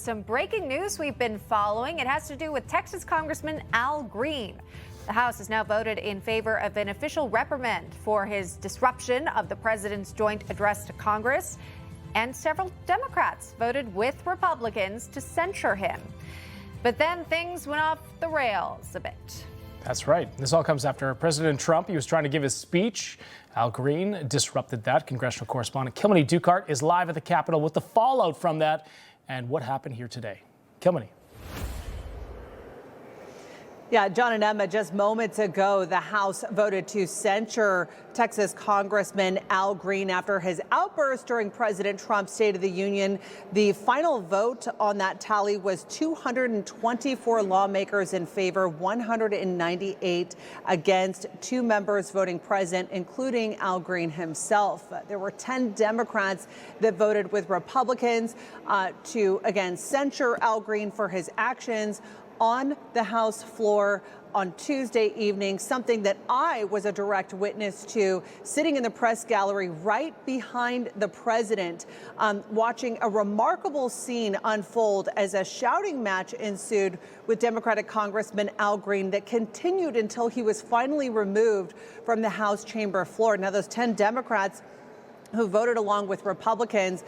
Some breaking news we've been following. It has to do with Texas Congressman Al Green. The House has now voted in favor of an official reprimand for his disruption of the president's joint address to Congress, and several Democrats voted with Republicans to censure him. But then things went off the rails a bit. That's right. This all comes after President Trump. He was trying to give his speech. Al Green disrupted that. Congressional correspondent Kilmeny Duchardt is live at the Capitol with the fallout from that and what happened here today. Kilmeny. Yeah, John and Emma, just moments ago, the House voted to censure Texas Congressman Al Green after his outburst during President Trump's State of the Union. The final vote on that tally was 224 lawmakers in favor, 198 against, 2 members voting present, including Al Green himself. There were 10 Democrats that voted with Republicans to, again, censure Al Green for his actions on the House floor on Tuesday evening, something that I was a direct witness to, sitting in the press gallery right behind the president, watching a remarkable scene unfold as a shouting match ensued with Democratic Congressman Al Green that continued until he was finally removed from the House chamber floor. Now, those 10 Democrats who voted along with Republicans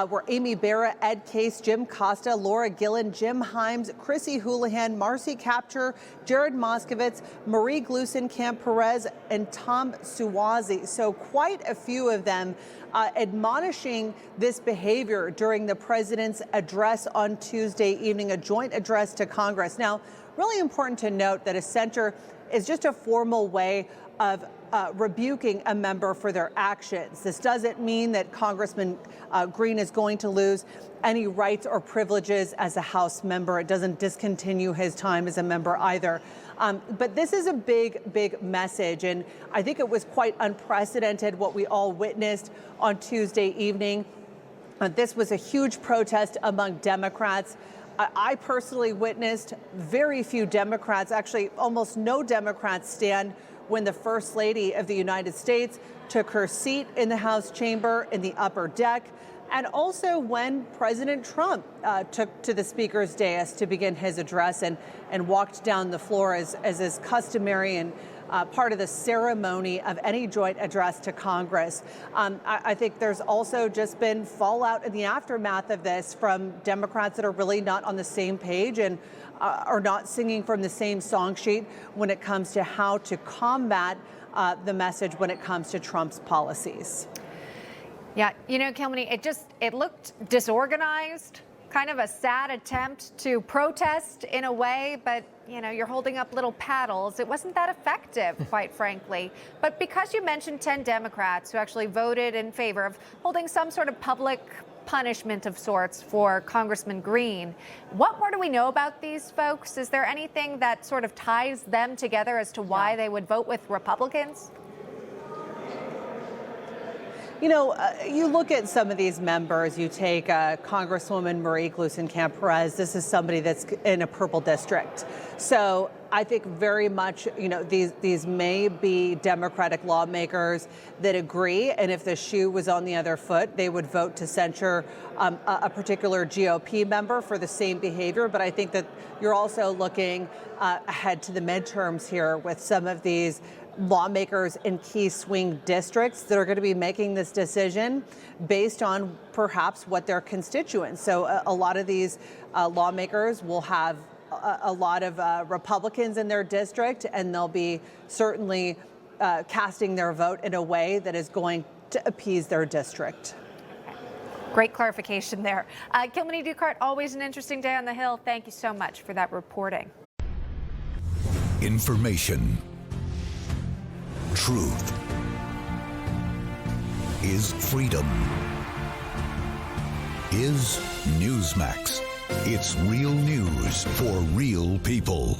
were Amy Barra, Ed Case, Jim Costa, Laura Gillen, Jim Himes, Chrissy Houlihan, Marcy Kaptur, Jared Moskowitz, Marie Gluesenkamp Perez, and Tom Suozzi. So quite a few of them admonishing this behavior during the president's address on Tuesday evening, a joint address to Congress. Now, really important to note that a censure is just a formal way of rebuking a member for their actions. This doesn't mean that Congressman Green is going to lose any rights or privileges as a House member. It doesn't discontinue his time as a member either. But this is a big message, and I think it was quite unprecedented what we all witnessed on Tuesday evening. This was a huge protest among Democrats. I personally witnessed very few Democrats, actually almost no Democrats, stand when the First Lady of the United States took her seat in the House chamber in the upper deck, and also when President Trump took to the Speaker's dais to begin his address and walked down the floor as is customary and part of the ceremony of any joint address to Congress. I think there's also just been fallout in the aftermath of this from Democrats that are really not on the same page and are not singing from the same song sheet when it comes to how to combat the message when it comes to Trump's policies. Yeah, you know, Kilmeny, it looked disorganized, kind of a sad attempt to protest in a way, but you know, you're holding up little paddles. It wasn't that effective, quite frankly. But because you mentioned 10 Democrats who actually voted in favor of holding some sort of public punishment of sorts for Congressman Green, what more do we know about these folks? Is there anything that sort of ties them together as to why they would vote with Republicans? You know, you look at some of these members, you take Congresswoman Marie Gluesenkamp Perez. This is somebody that's in a purple district. So I think very much, you know, these may be Democratic lawmakers that agree. And if the shoe was on the other foot, they would vote to censure a particular GOP member for the same behavior. But I think that you're also looking ahead to the midterms here with some of these lawmakers in key swing districts that are going to be making this decision based on perhaps what their constituents. So a lot of these lawmakers will have a lot of Republicans in their district, and they'll be certainly casting their vote in a way that is going to appease their district. Great clarification there. Kilmeny Duchardt, always an interesting day on the Hill. Thank you so much for that reporting. Information. Truth is freedom. Is Newsmax. It's real news for real people.